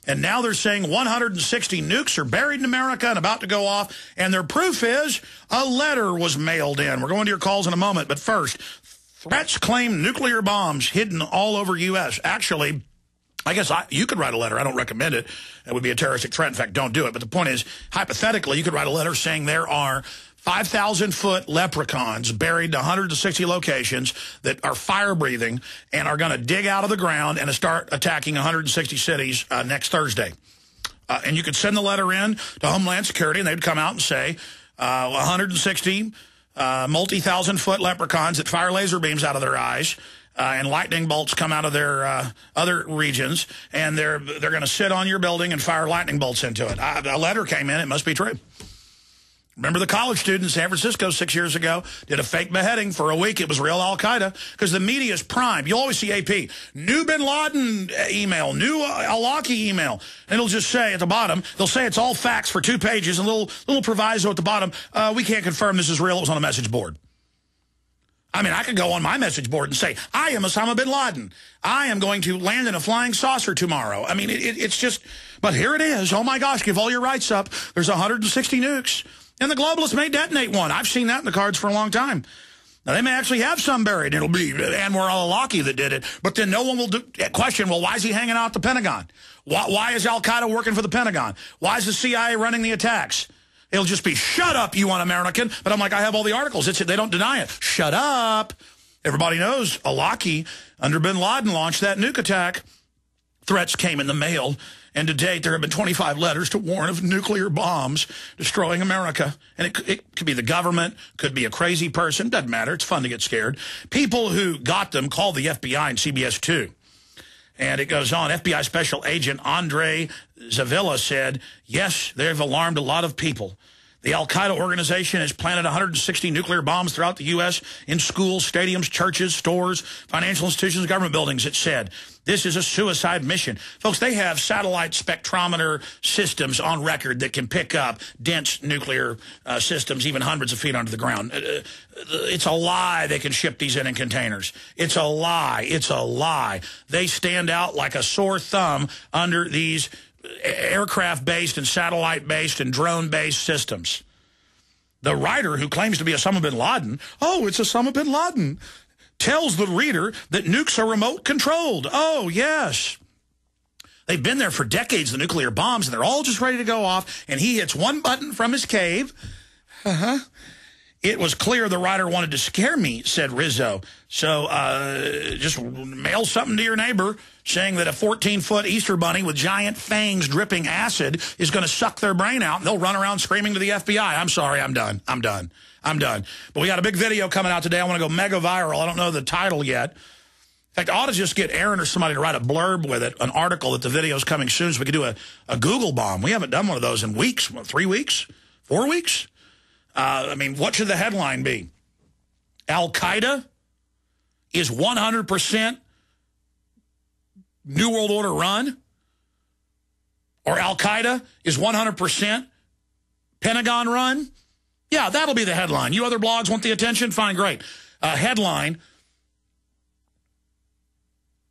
And now they're saying 160 nukes are buried in America and about to go off. And their proof is a letter was mailed in. We're going to your calls in a moment. But first, threats claim nuclear bombs hidden all over U.S. Actually, I guess you could write a letter. I don't recommend it. It would be a terroristic threat. In fact, don't do it. But the point is, hypothetically, you could write a letter saying there are 5,000-foot leprechauns buried in 160 locations that are fire-breathing and are going to dig out of the ground and start attacking 160 cities next Thursday. And you could send the letter in to Homeland Security, and they'd come out and say 160 multi-thousand-foot leprechauns that fire laser beams out of their eyes and lightning bolts come out of their other regions, and they're going to sit on your building and fire lightning bolts into it. A letter came in. It must be true. Remember the college student in San Francisco 6 years ago did a fake beheading for a week. It was real Al-Qaeda because the media is primed. You'll always see AP, new bin Laden email, new al-Awlaki email. And it'll just say at the bottom, they'll say it's all facts for 2 pages and a little proviso at the bottom. We can't confirm this is real. It was on a message board. I mean, I could go on my message board and say, I am Osama bin Laden. I am going to land in a flying saucer tomorrow. I mean, it's just, but here it is. Oh, my gosh, give all your rights up. There's 160 nukes. And the globalists may detonate one. I've seen that in the cards for a long time. Now, they may actually have some buried. It'll be Anwar al-Awlaki that did it. But then no one will question, well, why is he hanging out at the Pentagon? Why is Al-Qaeda working for the Pentagon? Why is the CIA running the attacks? It'll just be, shut up, you un-American. But I'm like, I have all the articles. They don't deny it. Shut up. Everybody knows al-Awlaki, under bin Laden, launched that nuke attack. Threats came in the mail. And to date, there have been 25 letters to warn of nuclear bombs destroying America. And it could be the government, could be a crazy person, doesn't matter. It's fun to get scared. People who got them called the FBI and CBS 2. And it goes on. FBI Special Agent Andre Zavilla said, yes, they've alarmed a lot of people. The Al-Qaeda organization has planted 160 nuclear bombs throughout the U.S. in schools, stadiums, churches, stores, financial institutions, government buildings, it said. This is a suicide mission. Folks, they have satellite spectrometer systems on record that can pick up dense nuclear systems, even hundreds of feet under the ground. It's a lie they can ship these in containers. It's a lie. It's a lie. They stand out like a sore thumb under these aircraft-based and satellite-based and drone-based systems. The writer who claims to be Osama bin Laden, oh, it's Osama bin Laden, tells the reader that nukes are remote-controlled. Oh, yes. They've been there for decades, the nuclear bombs, and they're all just ready to go off, and he hits one button from his cave. It was clear the writer wanted to scare me, said Rizzo. So just mail something to your neighbor saying that a 14-foot Easter bunny with giant fangs dripping acid is going to suck their brain out, and they'll run around screaming to the FBI. I'm sorry, I'm done. I'm done. I'm done. But we got a big video coming out today. I want to go mega viral. I don't know the title yet. In fact, I ought to just get Aaron or somebody to write a blurb with it, an article that the video's coming soon so we could do a Google bomb. We haven't done one of those in weeks. What, 3 weeks? 4 weeks? I mean, what should the headline be? Al-Qaeda is 100% New World Order run? Or Al-Qaeda is 100% Pentagon run? Yeah, that'll be the headline. You other blogs want the attention? Fine, great. Headline.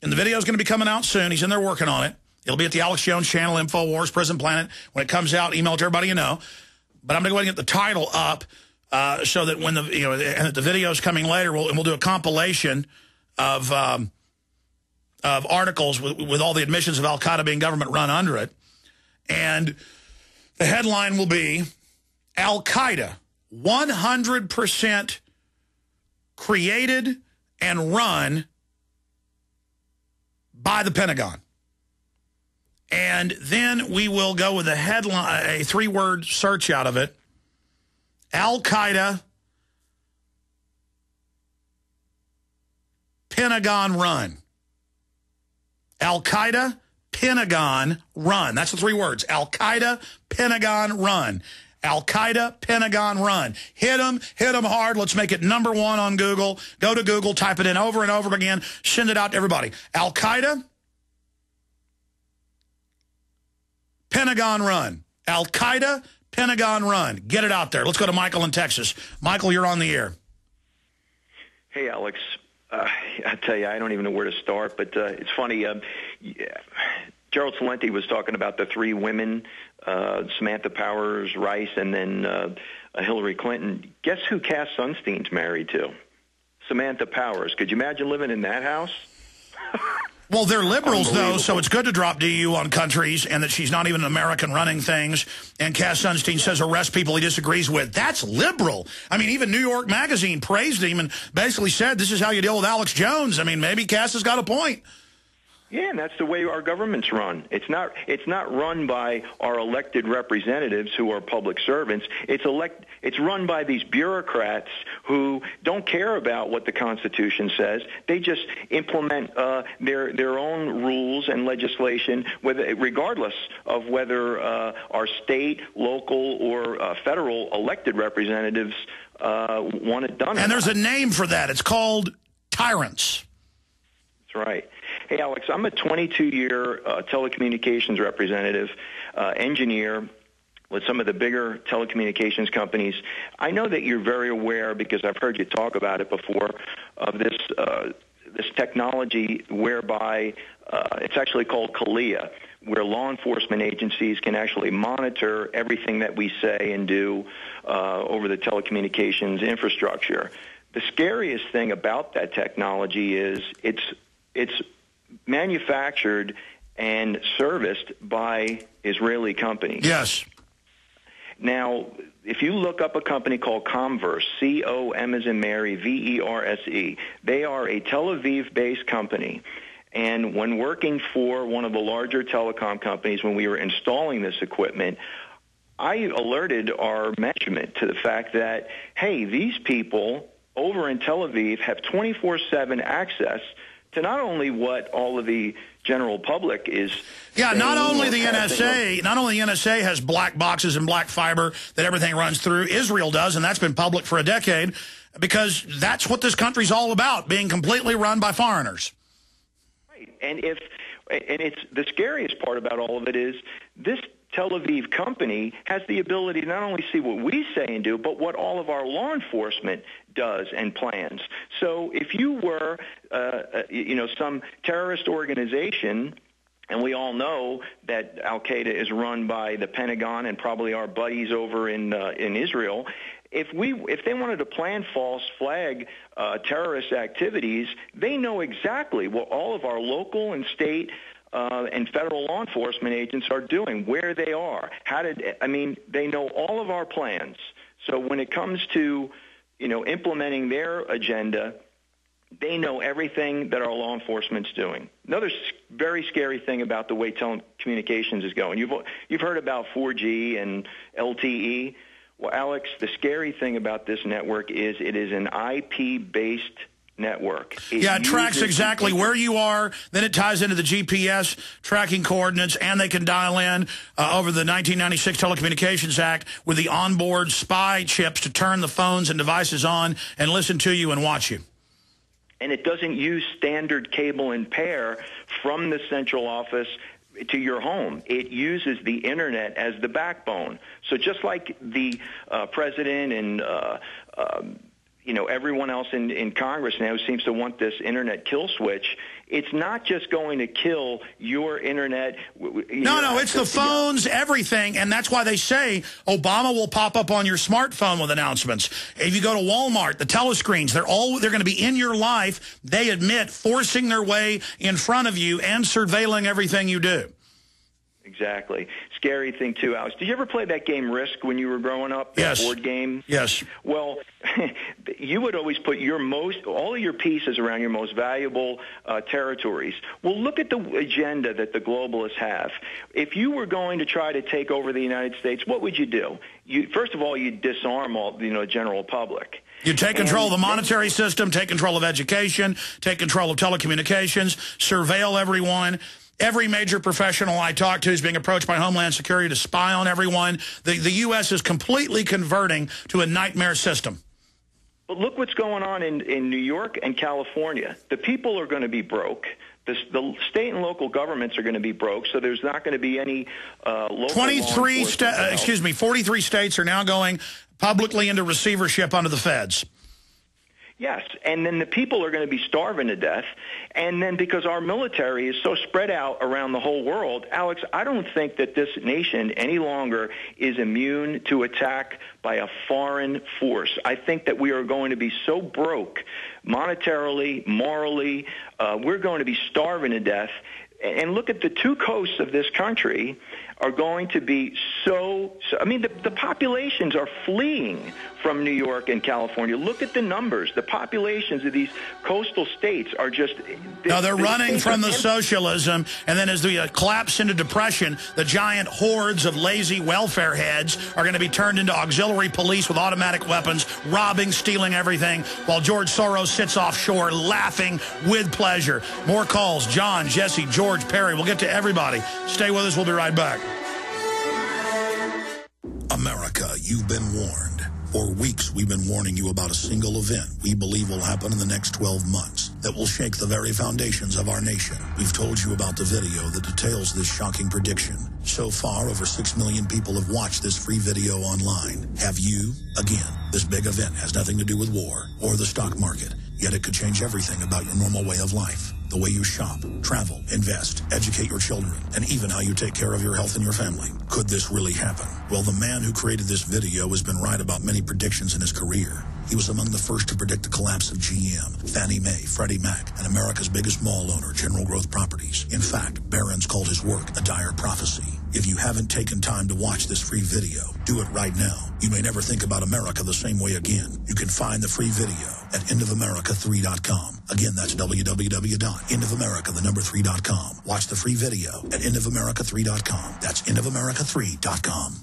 And the video is going to be coming out soon. He's in there working on it. It'll be at the Alex Jones channel, InfoWars, Prison Planet. When it comes out, email it to everybody you know. But I'm going to go ahead and get the title up so that when the video is coming later, we'll do a compilation of articles with all the admissions of Al-Qaeda being government run under it. And the headline will be Al-Qaeda 100% created and run by the Pentagon. And then we will go with a headline, a 3-word search out of it. Al-Qaeda Pentagon run. Al-Qaeda Pentagon run. That's the 3 words. Al-Qaeda Pentagon run. Al-Qaeda Pentagon run. Hit them hard. Let's make it #1 on Google. Go to Google, type it in over and over again. Send it out to everybody. Al-Qaeda Pentagon run. Al-Qaeda Pentagon run. Get it out there. Let's go to Michael in Texas. Michael, you're on the air. Hey, Alex. I tell you, I don't even know where to start, but it's funny. Gerald Celente was talking about the three women, Samantha Powers, Rice, and then Hillary Clinton. Guess who Cass Sunstein's married to? Samantha Powers. Could you imagine living in that house? Well, they're liberals, though, so it's good to drop DU on countries and that she's not even an American running things. And Cass Sunstein says arrest people he disagrees with. That's liberal. I mean, even New York Magazine praised him and basically said this is how you deal with Alex Jones. I mean, maybe Cass has got a point. Yeah, and that's the way our government's run. It's not run by our elected representatives who are public servants. It's run by these bureaucrats who don't care about what the Constitution says. They just implement their own rules and legislation, regardless of whether our state, local, or federal elected representatives want it done. And there's a name for that. It's called tyrants. That's right. Hey, Alex, I'm a 22-year telecommunications representative, engineer with some of the bigger telecommunications companies. I know that you're very aware, because I've heard you talk about it before, of this technology whereby it's actually called CALIA, where law enforcement agencies can actually monitor everything that we say and do over the telecommunications infrastructure. The scariest thing about that technology is it's manufactured and serviced by Israeli companies. Yes. Now, if you look up a company called Comverse, C-O-M as in Mary, V-E-R-S-E, they are a Tel Aviv-based company. And when working for one of the larger telecom companies, when we were installing this equipment, I alerted our management to the fact that, hey, these people over in Tel Aviv have 24/7 access to not only what all of the general public is. Yeah, not only the NSA has black boxes and black fiber that everything runs through. Israel does, and that's been public for a decade, because that's what this country's all about, being completely run by foreigners. Right, and it's the scariest part about all of it is this Tel Aviv company has the ability to not only see what we say and do, but what all of our law enforcement does and plans. So if you were, some terrorist organization, and we all know that Al-Qaeda is run by the Pentagon and probably our buddies over in Israel, if they wanted to plan false flag terrorist activities, they know exactly what all of our local and state and federal law enforcement agents are doing, where they are, they know all of our plans. So when it comes to, implementing their agenda, they know everything that our law enforcement's doing. Another very scary thing about the way telecommunications is going, you've heard about 4G and LTE. Well, Alex, the scary thing about this network is it is an IP-based network. It tracks exactly where you are. Then it ties into the GPS tracking coordinates, and they can dial in over the 1996 Telecommunications Act with the onboard spy chips to turn the phones and devices on and listen to you and watch you. And it doesn't use standard cable and pair from the central office to your home. It uses the internet as the backbone. So just like the president and everyone else in Congress now seems to want this internet kill switch. It's not just going to kill your internet. No, it's the phones, everything, and that's why they say Obama will pop up on your smartphone with announcements. If you go to Walmart, the telescreens, they're going to be in your life, they admit, forcing their way in front of you and surveilling everything you do. Exactly. Scary thing, too, Alex. Did you ever play that game Risk when you were growing up? Yes. That board game? Yes. Well, you would always put all of your pieces around your most valuable territories. Well, look at the agenda that the globalists have. If you were going to try to take over the United States, what would you do? First of all, you'd disarm all the general public. You take control of the monetary system, take control of education, take control of telecommunications, surveil everyone. Every major professional I talk to is being approached by Homeland Security to spy on everyone. The U.S. is completely converting to a nightmare system. But look what's going on in New York and California. The people are going to be broke. The state and local governments are going to be broke, so there's not going to be any local 43 states are now going publicly into receivership under the feds. Yes, and then the people are going to be starving to death, and then because our military is so spread out around the whole world, Alex, I don't think that this nation any longer is immune to attack by a foreign force. I think that we are going to be so broke monetarily, morally, we're going to be starving to death. And look at the two coasts of this country are going to be I mean, the populations are fleeing from New York and California. Look at the numbers. The populations of these coastal states are just... No, they're running from the socialism, and then as we collapse into depression, the giant hordes of lazy welfare heads are going to be turned into auxiliary police with automatic weapons, robbing, stealing everything, while George Soros sits offshore laughing with pleasure. More calls. John, Jesse, George, Perry. We'll get to everybody. Stay with us. We'll be right back. America, you've been warned. For weeks, we've been warning you about a single event we believe will happen in the next 12 months that will shake the very foundations of our nation. We've told you about the video that details this shocking prediction. So far, over 6 million people have watched this free video online. Have you? Again, this big event has nothing to do with war or the stock market, yet it could change everything about your normal way of life. The way you shop, travel, invest, educate your children, and even how you take care of your health and your family. Could this really happen? Well, the man who created this video has been right about many predictions in his career. He was among the first to predict the collapse of GM, Fannie Mae, Freddie Mac, and America's biggest mall owner, General Growth Properties. In fact, Barron's called his work a dire prophecy. If you haven't taken time to watch this free video, do it right now. You may never think about America the same way again. You can find the free video at endofamerica3.com. Again, that's www.endofamerica3.com. Watch the free video at endofamerica3.com. That's endofamerica3.com.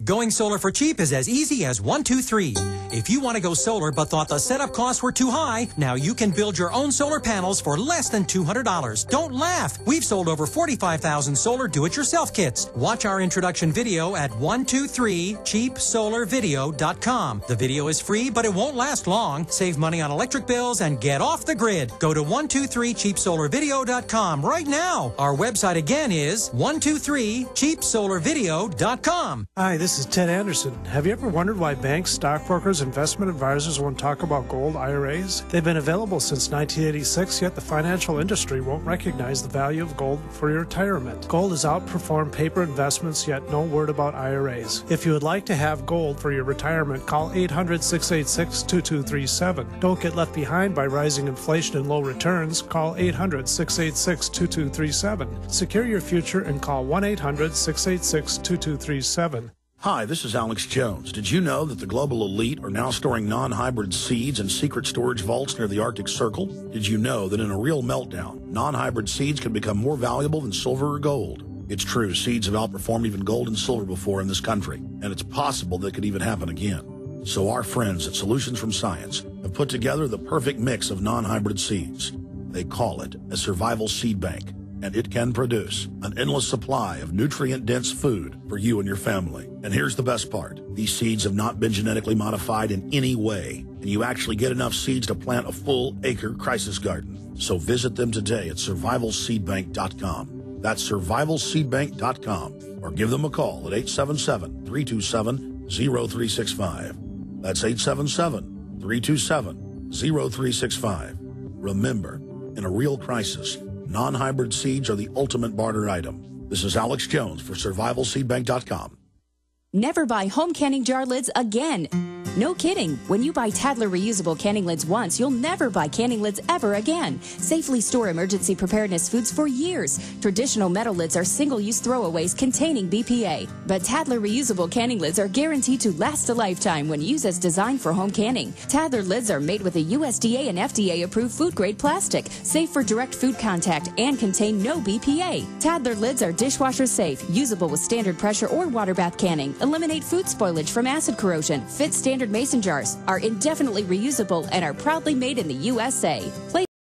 Going solar for cheap is as easy as 1, 2, 3. If you want to go solar but thought the setup costs were too high, now you can build your own solar panels for less than $200. Don't laugh. We've sold over 45,000 solar do-it-yourself kits. Watch our introduction video at 123cheapsolarvideo.com. The video is free, but it won't last long. Save money on electric bills and get off the grid. Go to 123cheapsolarvideo.com right now. Our website again is 123cheapsolarvideo.com. Hi, this is Ted Anderson. Have you ever wondered why banks, stockbrokers, investment advisors won't talk about gold IRAs? They've been available since 1986, yet the financial industry won't recognize the value of gold for your retirement. Gold has outperformed paper investments, yet no word about IRAs. If you would like to have gold for your retirement, call 800-686-2237. Don't get left behind by rising inflation and low returns. Call 800-686-2237. Secure your future and call 1-800-686-2237. Hi, this is Alex Jones. Did you know that the global elite are now storing non-hybrid seeds in secret storage vaults near the Arctic Circle? Did you know that in a real meltdown, non-hybrid seeds can become more valuable than silver or gold? It's true, seeds have outperformed even gold and silver before in this country, and it's possible that could even happen again. So our friends at Solutions from Science have put together the perfect mix of non-hybrid seeds. They call it a survival seed bank, and it can produce an endless supply of nutrient-dense food for you and your family. And here's the best part. These seeds have not been genetically modified in any way, and you actually get enough seeds to plant a full-acre crisis garden. So visit them today at survivalseedbank.com. That's survivalseedbank.com, or give them a call at 877-327-0365. That's 877-327-0365. Remember, in a real crisis, non-hybrid seeds are the ultimate barter item. This is Alex Jones for survivalseedbank.com. Never buy home canning jar lids again. No kidding. When you buy Tadler reusable canning lids once, you'll never buy canning lids ever again. Safely store emergency preparedness foods for years. Traditional metal lids are single-use throwaways containing BPA. But Tadler reusable canning lids are guaranteed to last a lifetime when used as designed for home canning. Tadler lids are made with a USDA and FDA-approved food-grade plastic, safe for direct food contact, and contain no BPA. Tadler lids are dishwasher safe, usable with standard pressure or water bath canning, eliminate food spoilage from acid corrosion, fit standard mason jars, are indefinitely reusable, and are proudly made in the USA.